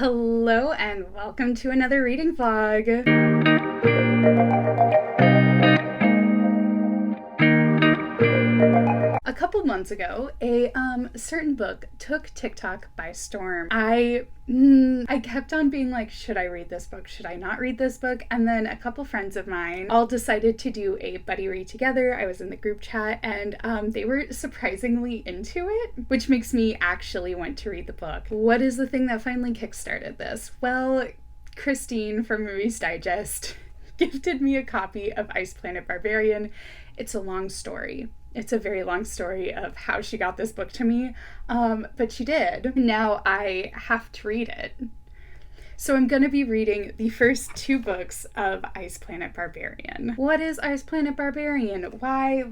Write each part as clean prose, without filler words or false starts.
Hello and welcome to another reading vlog. A couple months ago, a certain book took TikTok by storm. I kept on being like, should I read this book? Should I not read this book? And then a couple friends of mine all decided to do a buddy read together. I was in the group chat and they were surprisingly into it, which makes me actually want to read the book. What is the thing that finally kickstarted this? Well, Christine from Movies Digest gifted me a copy of Ice Planet Barbarian. It's a long story. It's a very long story of how she got this book to me, but she did. Now I have to read it. So I'm going to be reading the first two books of Ice Planet Barbarian. What is Ice Planet Barbarian? Why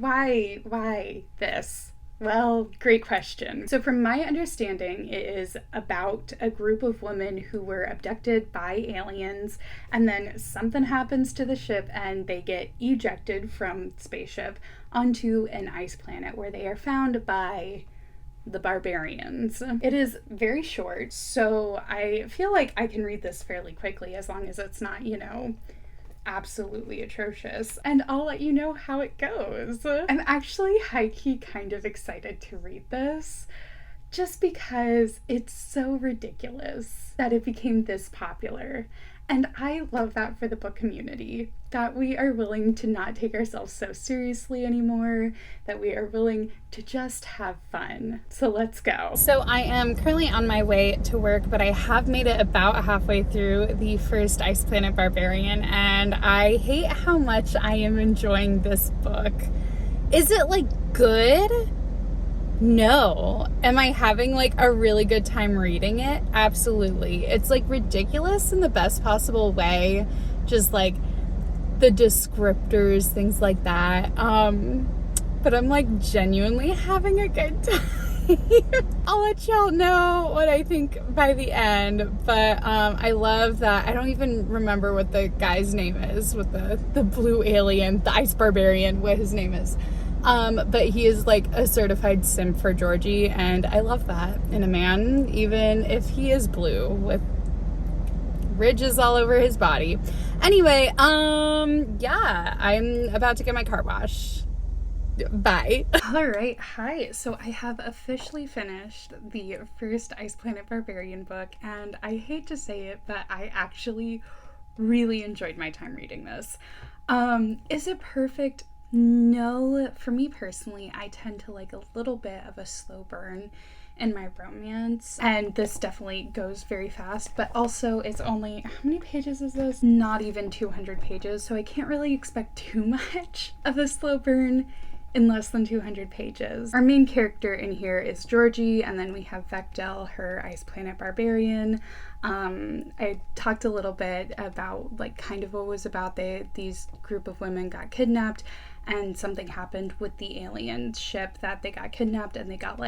this? Well, great question. So from my understanding, it is about a group of women who were abducted by aliens, and then something happens to the ship and they get ejected from the spaceship onto an ice planet where they are found by the barbarians. It is very short, so I feel like I can read this fairly quickly as long as it's not, absolutely atrocious, and I'll let you know how it goes. I'm actually high-key kind of excited to read this just because it's so ridiculous that it became this popular. And I love that for the book community, that we are willing to not take ourselves so seriously anymore, that we are willing to just have fun. So let's go. So I am currently on my way to work, but I have made it about halfway through the first Ice Planet Barbarian, and I hate how much I am enjoying this book. Is it good? No. Am I having a really good time reading it? Absolutely. It's ridiculous in the best possible way. Just the descriptors, things like that. But I'm genuinely having a good time. I'll let y'all know what I think by the end. But I love that. I don't even remember what the guy's name is with the blue alien, the Ice Barbarian, what his name is. But he is a certified simp for Georgie, and I love that in a man, even if he is blue with ridges all over his body. Anyway, yeah, I'm about to get my car washed. Bye. Alright, hi. So I have officially finished the first Ice Planet Barbarian book, and I hate to say it, but I actually really enjoyed my time reading this. Is it perfect? No, for me personally, I tend to like a little bit of a slow burn in my romance, and this definitely goes very fast, but also it's only, how many pages is this? Not even 200 pages, so I can't really expect too much of a slow burn in less than 200 pages. Our main character in here is Georgie, and then we have Vectel, her Ice Planet Barbarian. I talked a little bit about kind of what was about these group of women got kidnapped, and something happened with the alien ship that they got kidnapped, and they got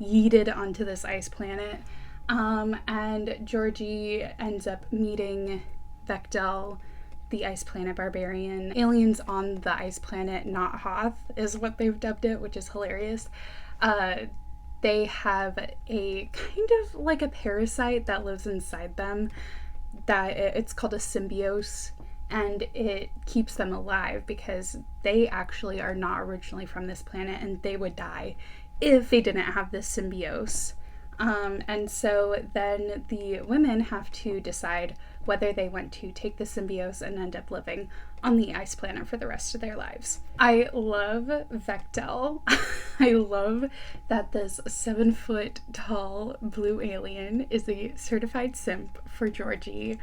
yeeted onto this ice planet. And Georgie ends up meeting Vectel, the Ice Planet Barbarian. Aliens on the ice planet, not Hoth, is what they've dubbed it, which is hilarious. They have a kind of a parasite that lives inside them, that it's called a symbiose, and it keeps them alive because they actually are not originally from this planet, and they would die if they didn't have this symbiose. And so then the women have to decide whether they want to take the symbiose and end up living on the ice planet for the rest of their lives. I love Vectel. I love that this 7-foot tall blue alien is a certified simp for Georgie.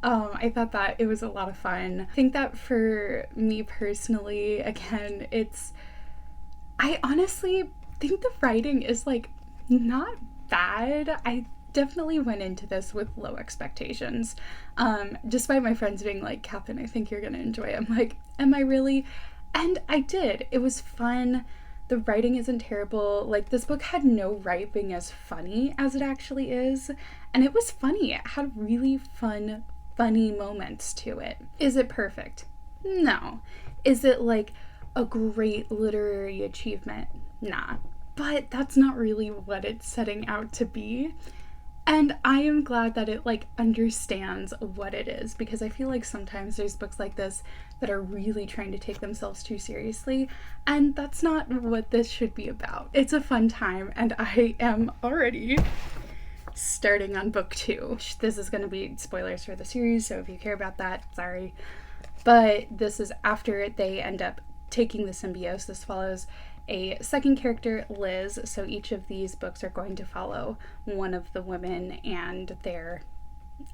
I thought that it was a lot of fun. I think that for me personally, again, I honestly think the writing is not bad. I definitely went into this with low expectations. Despite my friends being like, Catherine, I think you're gonna enjoy it. I'm like, am I really? And I did. It was fun. The writing isn't terrible. This book had no right being as funny as it actually is. And it was funny. It had really funny moments to it. Is it perfect? No. Is it a great literary achievement? Nah. But that's not really what it's setting out to be. And I am glad that it like understands what it is, because I feel like sometimes there's books like this that are really trying to take themselves too seriously, and that's not what this should be about. It's a fun time, and I am already starting on book 2. This is going to be spoilers for the series, so if you care about that, sorry. But this is after they end up taking the symbiote. This follows a second character, Liz. So each of these books are going to follow one of the women and their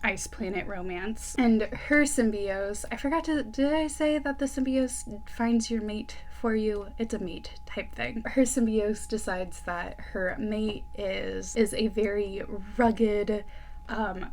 Ice Planet romance. And her symbiote, I forgot to, did I say that the symbiote finds your mate for you? It's a mate type thing. Her symbiote decides that her mate is a very rugged,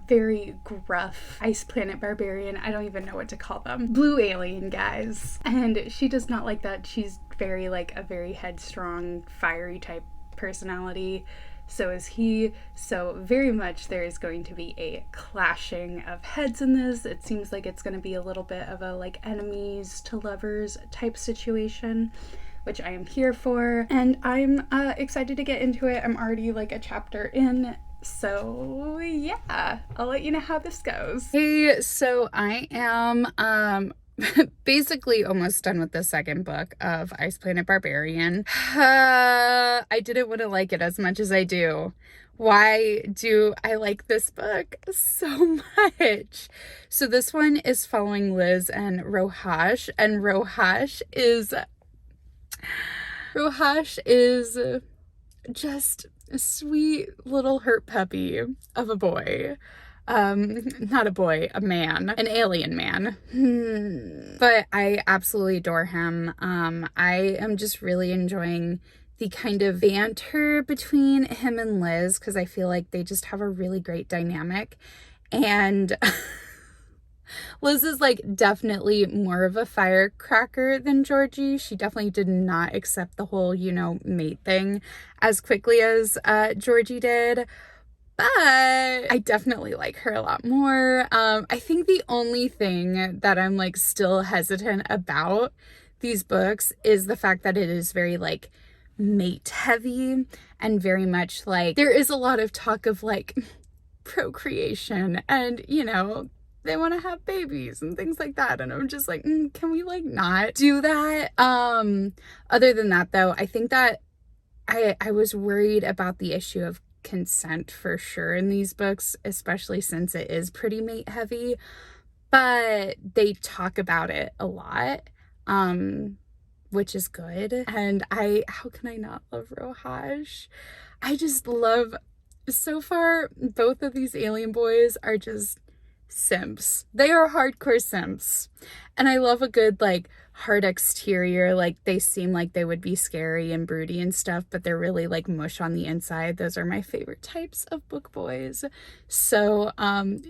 very gruff Ice Planet Barbarian. I don't even know what to call them. Blue alien guys. And she does not like that. She's very like a very headstrong, fiery type personality. So is he. So very much there is going to be a clashing of heads in this. It seems like it's going to be a little bit of a like enemies to lovers type situation, which I am here for. And I'm excited to get into it. I'm already like a chapter in. So yeah, I'll let you know how this goes. Hey, so I am basically almost done with the second book of Ice Planet Barbarian. I didn't want to like it as much as I do. Why do I like this book so much? So this one is following Liz and Rohash, and Rohash is just a sweet little hurt puppy of a boy. Not a boy, a man, an alien man. But I absolutely adore him. I am just really enjoying the kind of banter between him and Liz, because I feel like they just have a really great dynamic. And Liz is like definitely more of a firecracker than Georgie. She definitely did not accept the whole, mate thing as quickly as Georgie did. But I definitely like her a lot more. I think the only thing that I'm like still hesitant about these books is the fact that it is very like mate heavy, and very much like there is a lot of talk of like procreation, and they want to have babies and things like that, and I'm just like, can we like not do that? Other than that though, I think that I was worried about the issue of consent for sure in these books, especially since it is pretty mate heavy, but they talk about it a lot, which is good. And how can I not love Rohash? I just love, so far both of these alien boys are just simps. They are hardcore simps, and I love a good like hard exterior. Like they seem like they would be scary and broody and stuff, but they're really like mush on the inside. Those are my favorite types of book boys. So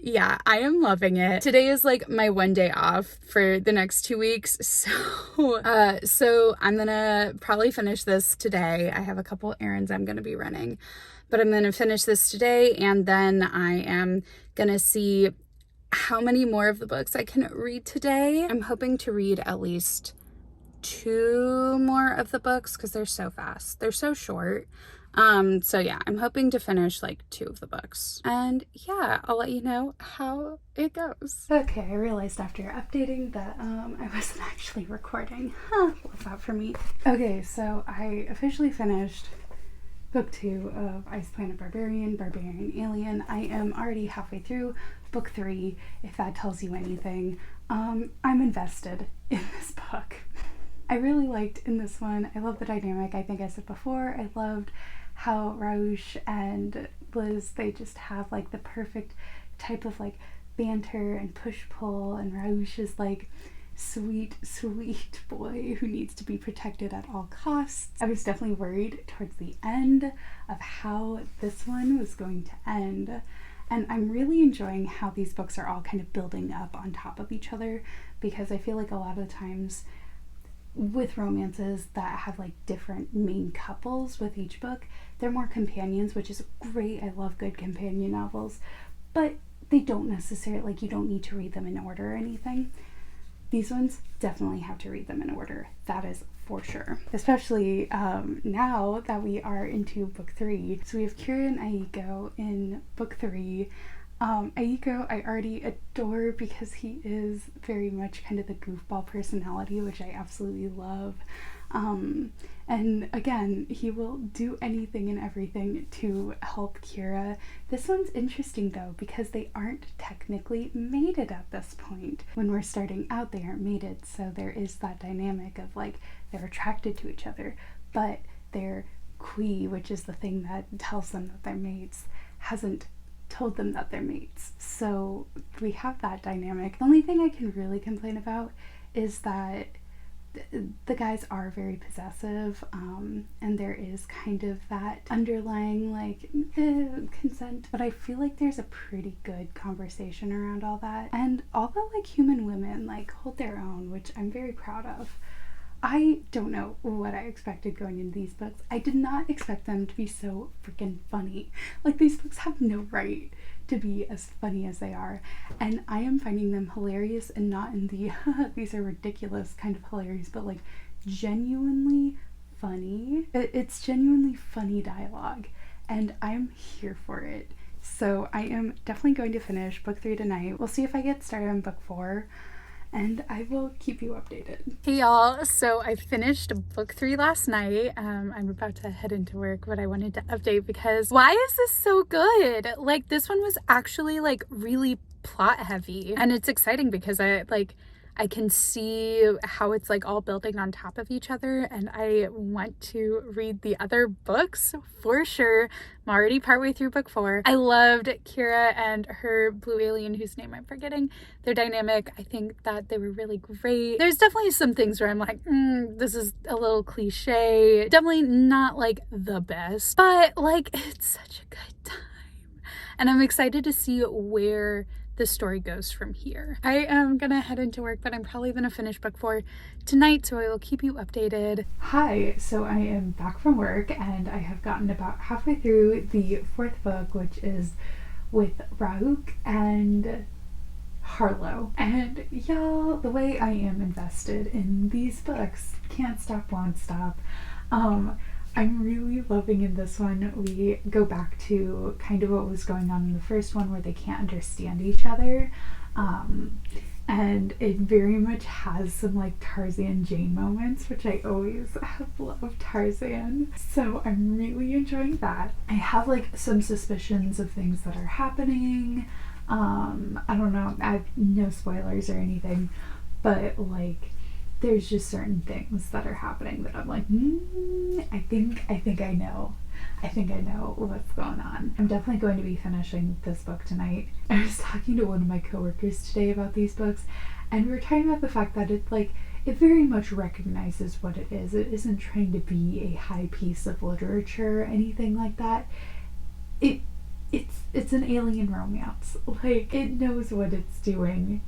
yeah, I am loving it. Today is like my one day off for the next 2 weeks, so I'm gonna probably finish this today. I have a couple errands I'm gonna be running, but I'm gonna finish this today, and then I am gonna see how many more of the books I can read today. I'm hoping to read at least 2 more of the books because they're so fast. They're so short. So yeah, I'm hoping to finish like 2 of the books. And yeah, I'll let you know how it goes. Okay, I realized after updating that I wasn't actually recording. Love that for me. Okay, so I officially finished book 2 of Ice Planet Barbarian Alien. I am already halfway through book 3, if that tells you anything. I'm invested in this book. I really liked in this one, I love the dynamic. I think I said before, I loved how Rausch and Liz, they just have like the perfect type of like banter and push-pull, and Rausch is like sweet boy who needs to be protected at all costs. I was definitely worried towards the end of how this one was going to end, and I'm really enjoying how these books are all kind of building up on top of each other, because I feel like a lot of the times with romances that have like different main couples with each book, they're more companions, which is great. I love good companion novels, but they don't necessarily, like, you don't need to read them in order or anything. these ones definitely have to read them in order. That is for sure. Especially now that we are into book 3. So we have Kira and Aiko in book 3. Aiko I already adore because he is very much kind of the goofball personality, which I absolutely love. And again, he will do anything and everything to help Kira. This one's interesting though, because they aren't technically mated at this point. When we're starting out, they aren't mated, so there is that dynamic of like, they're attracted to each other, but their Kui, which is the thing that tells them that they're mates, hasn't told them that they're mates. So we have that dynamic. The only thing I can really complain about is that the guys are very possessive, and there is kind of that underlying like consent, but I feel like there's a pretty good conversation around all that, and all the like human women like hold their own, which I'm very proud of. I don't know what I expected going into these books. I did not expect them to be so freaking funny. Like, these books have no right to be as funny as they are, and I am finding them hilarious, and not in the these are ridiculous kind of hilarious, but like genuinely funny. It's genuinely funny dialogue, and I'm here for it. So I am definitely going to finish book 3 tonight. We'll see if I get started on book 4, and I will keep you updated. Hey y'all, so I finished book 3 last night. I'm about to head into work, but I wanted to update because why is this so good? Like, this one was actually like really plot heavy, and it's exciting because I can see how it's like all building on top of each other, and I want to read the other books for sure. I'm already partway through book 4. I loved Kira and her blue alien, whose name I'm forgetting. Their dynamic, I think that they were really great. There's definitely some things where I'm like, this is a little cliche. Definitely not like the best, but like it's such a good time. And I'm excited to see where the story goes from here. I am gonna head into work, but I'm probably gonna finish book 4 tonight, so I will keep you updated. Hi, so I am back from work, and I have gotten about halfway through the 4th book, which is with Rauk and Harlow. And y'all, the way I am invested in these books, can't stop, won't stop. I'm really loving in this one. We go back to kind of what was going on in the first one, where they can't understand each other. And it very much has some like Tarzan Jane moments, which I always have loved Tarzan. So I'm really enjoying that. I have like some suspicions of things that are happening. I don't know, I have no spoilers or anything, but like there's just certain things that are happening that I'm like, I think I know. I think I know what's going on. I'm definitely going to be finishing this book tonight. I was talking to one of my coworkers today about these books, and we were talking about the fact that it very much recognizes what it is. It isn't trying to be a high piece of literature or anything like that. It's an alien romance. Like, it knows what it's doing.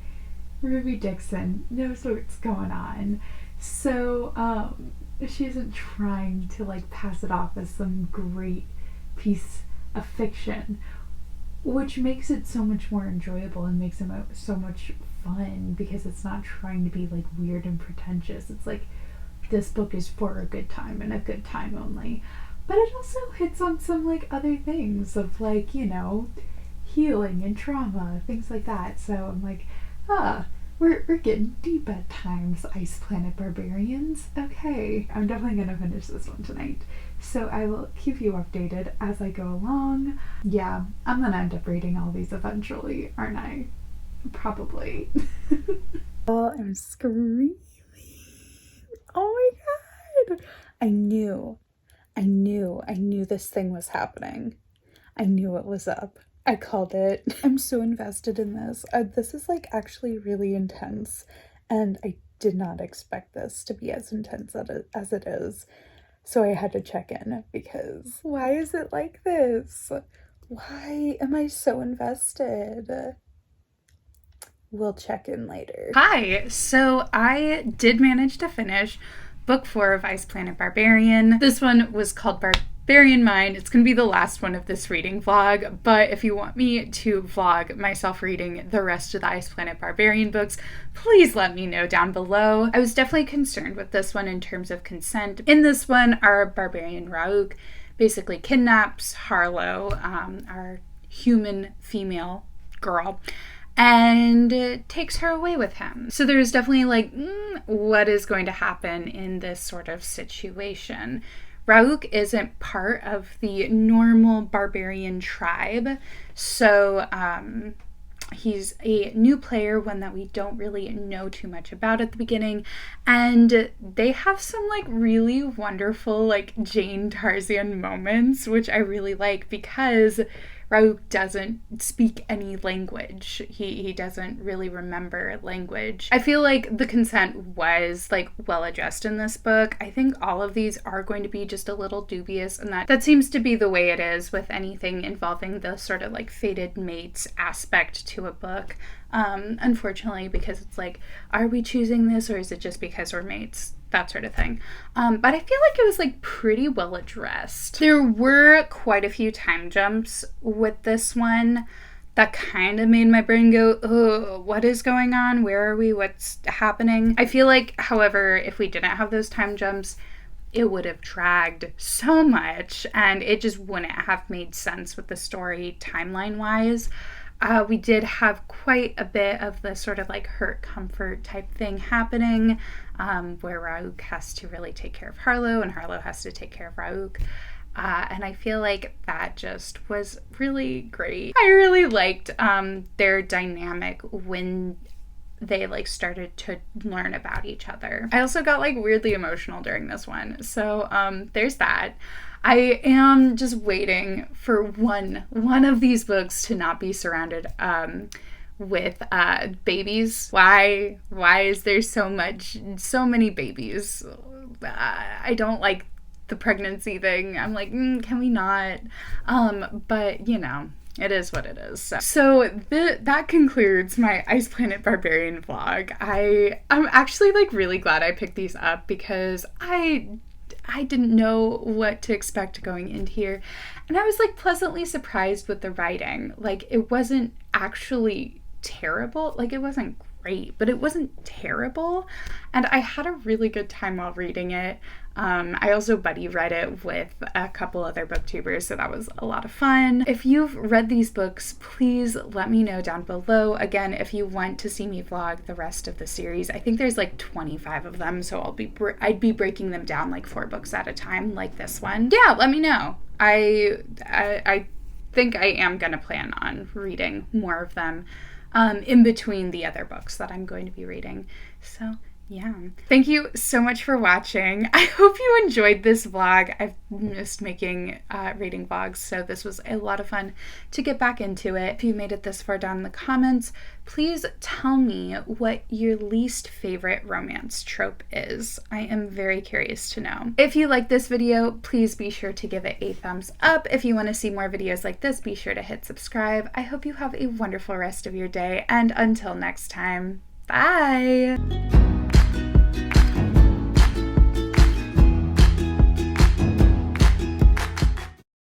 Ruby Dixon knows what's going on. So, she isn't trying to like pass it off as some great piece of fiction, which makes it so much more enjoyable and makes it so much fun, because it's not trying to be like weird and pretentious. It's like, this book is for a good time and a good time only. But it also hits on some like other things of like, you know, healing and trauma, things like that. So I'm like, we're getting deep at times, Ice Planet Barbarians. Okay, I'm definitely gonna finish this one tonight. So I will keep you updated as I go along. Yeah, I'm gonna end up reading all these eventually, aren't I? Probably. Oh, I'm screaming. Oh my god! I knew this thing was happening. I knew it was up. I called it. I'm so invested in this. This is like actually really intense, and I did not expect this to be as intense as it is. So I had to check in, because why is it like this? Why am I so invested? We'll check in later. Hi, so I did manage to finish book 4 of Ice Planet Barbarian. This one was called Bearing in mind, it's going to be the last one of this reading vlog, but if you want me to vlog myself reading the rest of the Ice Planet Barbarian books, please let me know down below. I was definitely concerned with this one in terms of consent. In this one, our barbarian Rauk basically kidnaps Harlow, our human female girl, and takes her away with him. So there's definitely like, what is going to happen in this sort of situation? Rauk isn't part of the normal barbarian tribe, so he's a new player, one that we don't really know too much about at the beginning, and they have some like really wonderful like Jane Tarzan moments, which I really like because Rauk doesn't speak any language. He doesn't really remember language. I feel like the consent was like well addressed in this book. I think all of these are going to be just a little dubious, and that seems to be the way it is with anything involving the sort of like fated mates aspect to a book. Unfortunately, because it's like, are we choosing this or is it just because we're mates? That sort of thing. But I feel like it was like pretty well addressed. There were quite a few time jumps with this one that kind of made my brain go, oh, what is going on? Where are we? What's happening? I feel like, however, if we didn't have those time jumps, it would have dragged so much and it just wouldn't have made sense with the story timeline wise. We did have quite a bit of the sort of like hurt comfort type thing happening, where Rauk has to really take care of Harlow and Harlow has to take care of Rauk. And I feel like that just was really great. I really liked their dynamic when they like started to learn about each other. I also got like weirdly emotional during this one. So there's that. I am just waiting for one of these books to not be surrounded with babies. Why is there so many babies? I don't like the pregnancy thing. I'm like, can we not? But you know, it is what it is. So that concludes my Ice Planet Barbarian vlog. I'm actually like really glad I picked these up because I didn't know what to expect going into here. And I was like pleasantly surprised with the writing. Like it wasn't actually terrible. Like it wasn't great, but it wasn't terrible. And I had a really good time while reading it. I also buddy read it with a couple other booktubers, so that was a lot of fun. If you've read these books, please let me know down below. Again, if you want to see me vlog the rest of the series, I think there's like 25 of them, so I'd be breaking them down like 4 books at a time, like this one. Yeah, let me know. I think I am gonna plan on reading more of them in between the other books that I'm going to be reading. So yeah. Thank you so much for watching. I hope you enjoyed this vlog. I've missed making reading vlogs, so this was a lot of fun to get back into it. If you made it this far down in the comments, please tell me what your least favorite romance trope is. I am very curious to know. If you like this video, please be sure to give it a thumbs up. If you want to see more videos like this, be sure to hit subscribe. I hope you have a wonderful rest of your day, and until next time, bye!